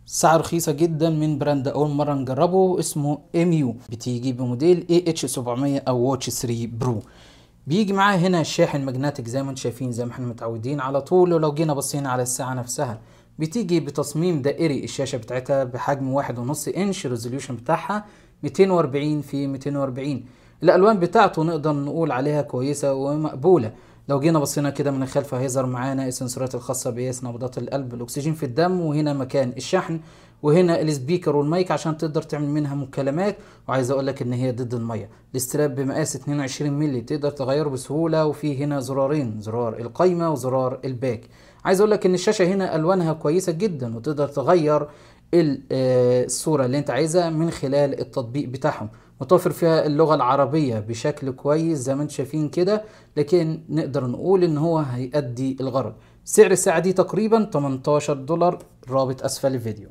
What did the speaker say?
سعر رخيصة جدا من براند أول مرة نجربه اسمه إيميو. بتيجي بموديل AH700 أو واتش 3 برو. بيجي معاه هنا الشاحن ماجنتيك زي ما انتم شايفين، زي ما احنا متعودين على طول. ولو جينا بصينا على الساعة نفسها بتيجي بتصميم دائري، الشاشة بتاعتها بحجم 1.5 انش، الريزوليوشن بتاعها 240 في 240. الألوان بتاعته نقدر نقول عليها كويسة ومقبولة. لو جينا بصينا كده من الخلف هيظهر معانا السنسورات الخاصة بقياس نبضات القلب، الأكسجين في الدم، وهنا مكان الشحن، وهنا السبيكر والمايك عشان تقدر تعمل منها مكالمات. وعايز اقول لك ان هي ضد الميه. الاستراب بمقاس 22 مللي تقدر تغيره بسهوله، وفي هنا زرارين، زرار القايمه وزرار الباك. عايز اقول لك ان الشاشه هنا الوانها كويسه جدا، وتقدر تغير الصوره اللي انت عايزها من خلال التطبيق بتاعهم. متوفر فيها اللغه العربيه بشكل كويس زي ما انتم شايفين كده، لكن نقدر نقول ان هو هيأدي الغرض. سعر الساعه دي تقريبا $18. رابط اسفل الفيديو.